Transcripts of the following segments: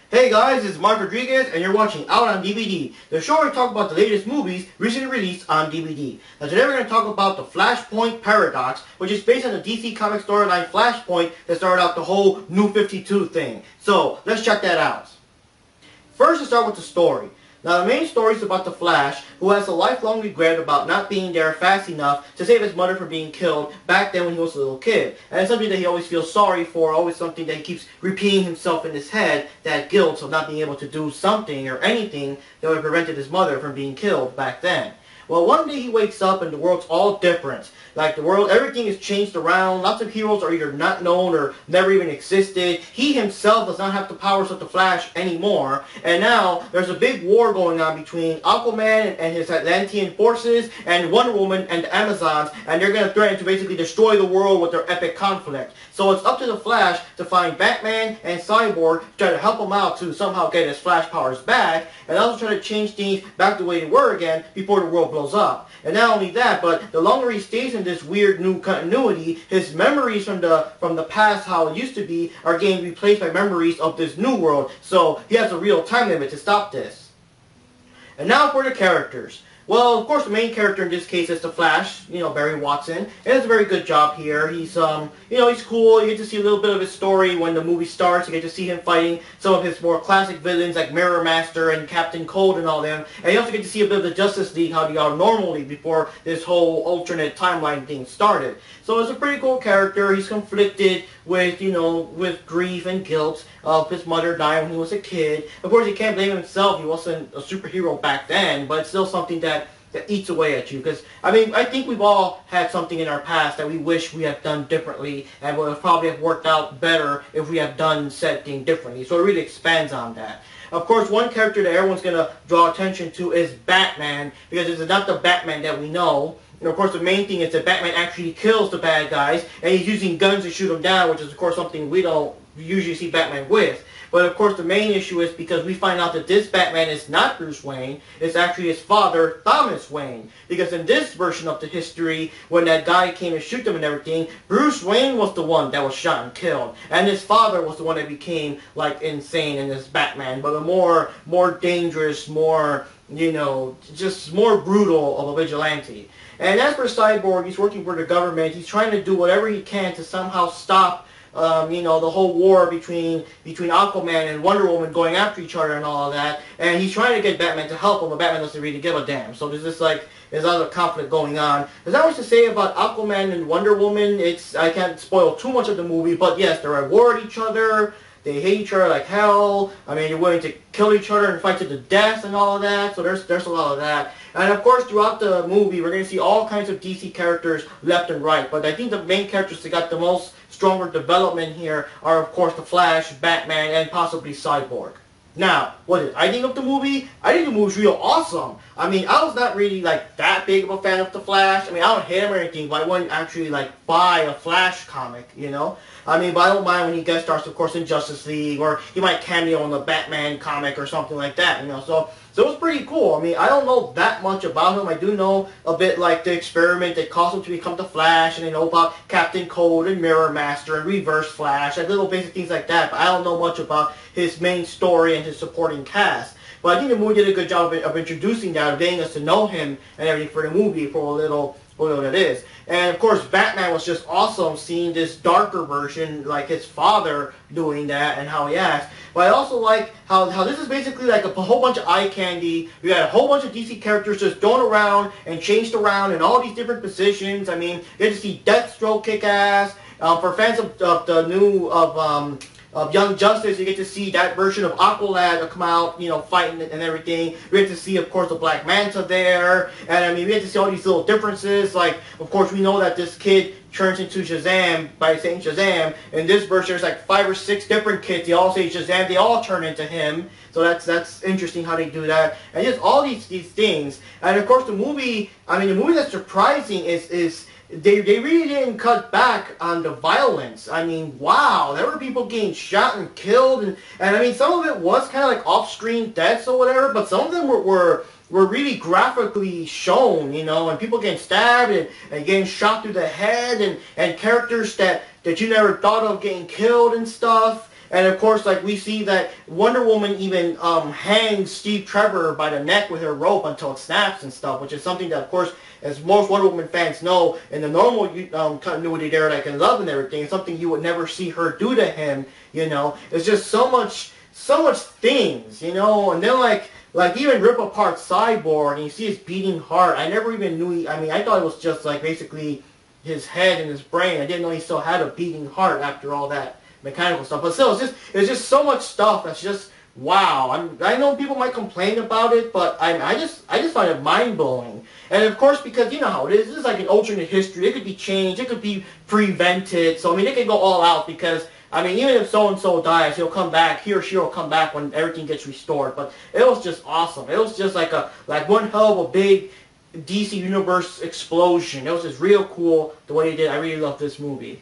Hey guys, it's Mark Rodriguez and you're watching Out on DVD, the show where we talk about the latest movies recently released on DVD. Now today we're going to talk about the Flashpoint paradox, which is based on the DC comic storyline Flashpoint that started out the whole New 52 thing. So, let's check that out. First, let's start with the story. Now, the main story is about the Flash, who has a lifelong regret about not being there fast enough to save his mother from being killed back then when he was a little kid. And it's something that he always feels sorry for, always something that he keeps repeating himself in his head, that guilt of not being able to do something or anything that would have prevented his mother from being killed back then. Well, one day he wakes up and the world's all different. Like the world, everything is changed around. Lots of heroes are either not known or never even existed. He himself does not have the powers of the Flash anymore. And now there's a big war going on between Aquaman and his Atlantean forces and Wonder Woman and the Amazons. And they're going to threaten to basically destroy the world with their epic conflict. So it's up to the Flash to find Batman and Cyborg to try to help him out to somehow get his Flash powers back. And also try to change things back the way they were again before the world blows up. And not only that, but the longer he stays in this weird new continuity, his memories from the past, how it used to be, are getting replaced by memories of this new world. So he has a real time limit to stop this. And now for the characters. Well, of course, the main character in this case is the Flash, Barry Watson. And does a very good job here. He's, he's cool. You get to see a little bit of his story when the movie starts. You get to see him fighting some of his more classic villains like Mirror Master and Captain Cold and all them. And you also get to see a bit of the Justice League, how they are normally before this whole alternate timeline thing started. So it's a pretty cool character. He's conflicted with, with grief and guilt of his mother dying when he was a kid. Of course, he can't blame himself. He wasn't a superhero back then, but it's still something that eats away at you. Because, I think we've all had something in our past that we wish we had done differently and would have probably have worked out better if we had done said thing differently. So it really expands on that. Of course, one character that everyone's going to draw attention to is Batman, because it's not the Batman that we know. And of course, the main thing is that Batman actually kills the bad guys, and he's using guns to shoot them down, which is, of course, something we don't usually see Batman with. But, of course, the main issue is because we find out that this Batman is not Bruce Wayne. It's actually his father, Thomas Wayne. Because in this version of the history, when that guy came and shoot them and everything, Bruce Wayne was the one that was shot and killed. And his father was the one that became, like, insane in this Batman. But a more dangerous, more, just more brutal of a vigilante. And as for Cyborg, he's working for the government. He's trying to do whatever he can to somehow stop the whole war between Aquaman and Wonder Woman going after each other and all of that. And he's trying to get Batman to help him, but Batman doesn't really give a damn. So there's just there's other conflict going on. There's not much to say about Aquaman and Wonder Woman. I can't spoil too much of the movie, but yes, they're at war with each other. They hate each other like hell. They're willing to kill each other and fight to the death and all of that. So there's a lot of that. And of course, throughout the movie, we're going to see all kinds of DC characters left and right. But I think the main characters that got the most stronger development here are, of course, the Flash, Batman, and possibly Cyborg. Now, what did I think of the movie? I think the movie was real awesome. I was not really, that big of a fan of the Flash. I don't hate him or anything, but I wouldn't actually, buy a Flash comic, but I don't mind when he guest stars, of course, in Justice League, or he might cameo in the Batman comic or something like that, So it was pretty cool. I don't know that much about him. I do know a bit like the experiment that caused him to become the Flash, and I know about Captain Cold and Mirror Master and Reverse Flash, little basic things like that, but I don't know much about his main story and his supporting cast. But I think the movie did a good job of introducing that, of getting us to know him and everything for the movie for a little it is. And of course, Batman was just awesome seeing this darker version, like his father doing that and how he acts. But I also like how this is basically like a whole bunch of eye candy. We got a whole bunch of DC characters just thrown around and changed around in all these different positions. You get to see Deathstroke kick ass. For fans of the new of Young Justice, you get to see that version of Aqualad come out, fighting and everything. We get to see, of course, the Black Manta there. And, we get to see all these little differences. Of course, we know that this kid turns into Shazam by saying Shazam. In this version, there's 5 or 6 different kids. They all say Shazam. They all turn into him. So that's interesting how they do that. And just all these things. And, of course, the movie that's surprising is they really didn't cut back on the violence. Wow, there were people getting shot and killed, and some of it was kind of like off-screen deaths or whatever, but some of them were really graphically shown, and people getting stabbed and getting shot through the head, and characters that you never thought of getting killed and stuff. And of course, like, we see that Wonder Woman even hangs Steve Trevor by the neck with her rope until it snaps and stuff, which is something that, of course, as most Wonder Woman fans know, in the normal continuity there, like in Love and everything, it's something you would never see her do to him, you know. It's just so much things, you know. And then like even rip apart Cyborg and you see his beating heart. I never even knew I thought it was just like basically his head and his brain. I didn't know he still had a beating heart after all that mechanical stuff. But still, it's just so much stuff that's just wow. I know people might complain about it, but I just find it mind-blowing. And of course, because you know how it is, this is like an alternate history. It could be changed, it could be prevented. So I mean, they can go all out because I mean, even if so-and-so dies, he'll come back. He or she will come back when everything gets restored. But it was just awesome. It was just like one hell of a big DC Universe explosion. It was just real cool the way they did. I really love this movie.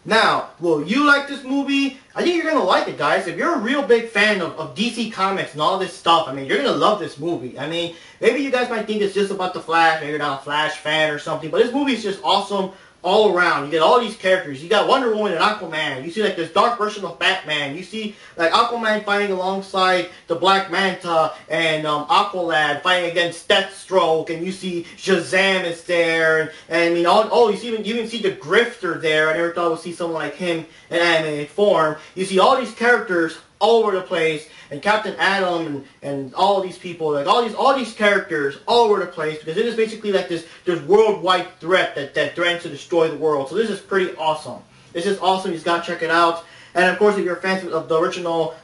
Now, will you like this movie? I think you're going to like it, guys. If you're a real big fan of DC Comics and all this stuff, I mean, you're going to love this movie. I mean, maybe you guys might think it's just about the Flash, maybe you're not a Flash fan or something, but this movie is just awesome all around. You get all these characters. You got Wonder Woman and Aquaman. You see like this dark version of Batman. You see like Aquaman fighting alongside the Black Manta and Aqualad fighting against Deathstroke. And you see Shazam is there. And I mean, you even see the Grifter there. I never thought I would see someone like him in animated form. You see all these characters all over the place, and Captain Atom and all these people, like all these characters all over the place, because it is basically like this worldwide threat that threatens to destroy the world. So this is pretty awesome. This is awesome. You just gotta check it out. And of course, if you're fans of the original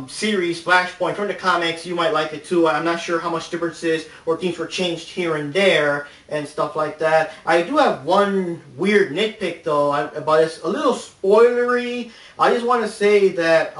series Flashpoint from the comics, you might like it too. I'm not sure how much differences or things were changed here and there and stuff like that. I do have one weird nitpick though, but it's a little spoilery. I just want to say that.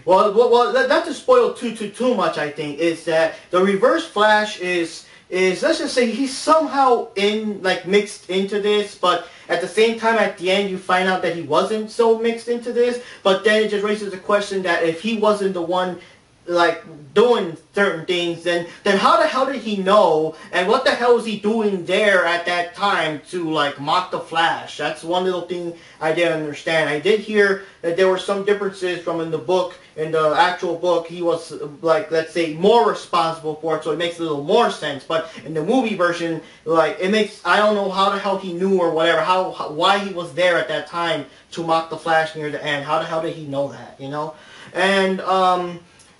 Well, not to spoil too much, I think, is that the Reverse Flash is let's just say he's somehow mixed into this, but at the same time, at the end, you find out that he wasn't so mixed into this. But then it just raises the question that if he wasn't the one like doing certain things, then how the hell did he know, and what the hell was he doing there at that time to like mock the Flash? That's one little thing I didn't understand. I did hear that there were some differences from in the actual book he was like, let's say, more responsible for it, so it makes a little more sense. But in the movie version, like, it makes, I don't know how the hell he knew or whatever, why he was there at that time to mock the Flash near the end. How the hell did he know that, you know? And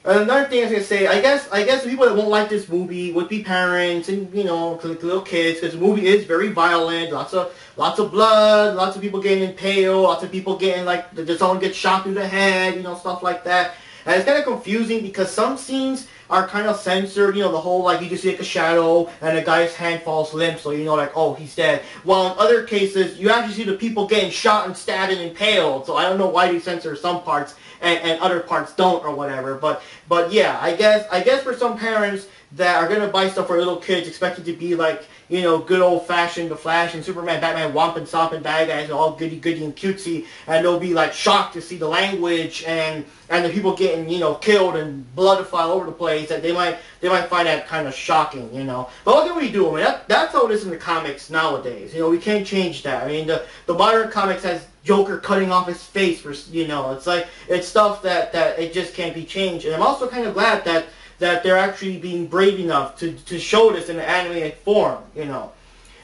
another thing I was going to say, I guess the people that won't like this movie would be parents and, you know, little kids, because the movie is very violent, lots of blood, lots of people getting impaled, lots of people getting, like, someone gets shot through the head, you know, stuff like that. And it's kind of confusing because some scenes are kind of censored, you know, the whole, like, you just see like a shadow and a guy's hand falls limp, so you know, like, oh, he's dead. While in other cases, you actually see the people getting shot and stabbed and impaled, so I don't know why they censor some parts and other parts don't or whatever. But yeah, I guess for some parents that are going to buy stuff for little kids expecting to be like, you know, good old-fashioned The Flash and Superman, Batman, whomping, stomping bad guys, all goody-goody and cutesy, and they'll be, like, shocked to see the language and the people getting, you know, killed and blood fly all over the place, that they might find that kind of shocking, you know. But what can we do? I mean, that's how it is in the comics nowadays. You know, we can't change that. I mean, the modern comics has Joker cutting off his face for, you know, it's like, it's stuff that it just can't be changed. And I'm also kind of glad that they're actually being brave enough to show this in an animated form, you know.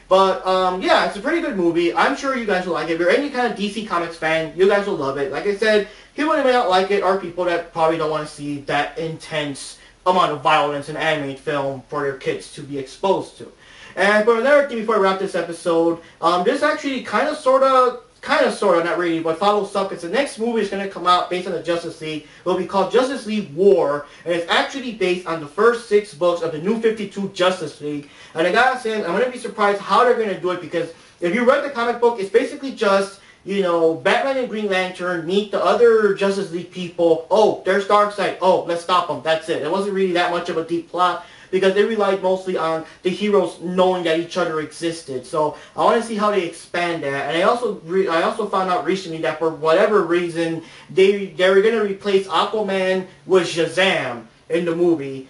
But, yeah, it's a pretty good movie. I'm sure you guys will like it. If you're any kind of DC Comics fan, you guys will love it. Like I said, people that may not like it are people that probably don't want to see that intense amount of violence in animated film for their kids to be exposed to. And for another thing before I wrap this episode, this actually kind of, sort of, not really, but follows up, because the next movie is going to come out based on the Justice League. It will be called Justice League War, and it's actually based on the first 6 books of the New 52 Justice League. And I gotta say, I'm going to be surprised how they're going to do it, because if you read the comic book, it's basically just, you know, Batman and Green Lantern meet the other Justice League people. Oh, there's Darkseid. Oh, let's stop them. That's it. It wasn't really that much of a deep plot, because they relied mostly on the heroes knowing that each other existed. So I want to see how they expand that. And I also found out recently that for whatever reason they were going to replace Aquaman with Shazam in the movie.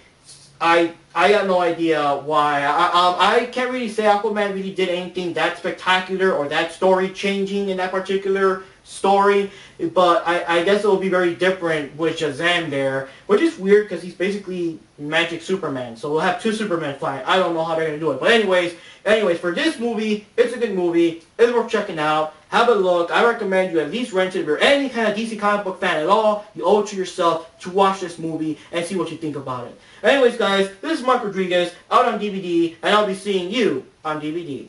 I got no idea why. I can't really say Aquaman really did anything that spectacular or that story changing in that particular story, but I guess it will be very different with Shazam there, which is weird because he's basically Magic Superman. So we'll have two Supermen flying. I don't know how they're gonna do it, but anyways, for this movie, it's a good movie. It's worth checking out. Have a look. I recommend you at least rent it. If you're any kind of DC comic book fan at all, you owe it to yourself to watch this movie and see what you think about it. Anyways, guys, this is Mark Rodriguez out on DVD, and I'll be seeing you on DVD.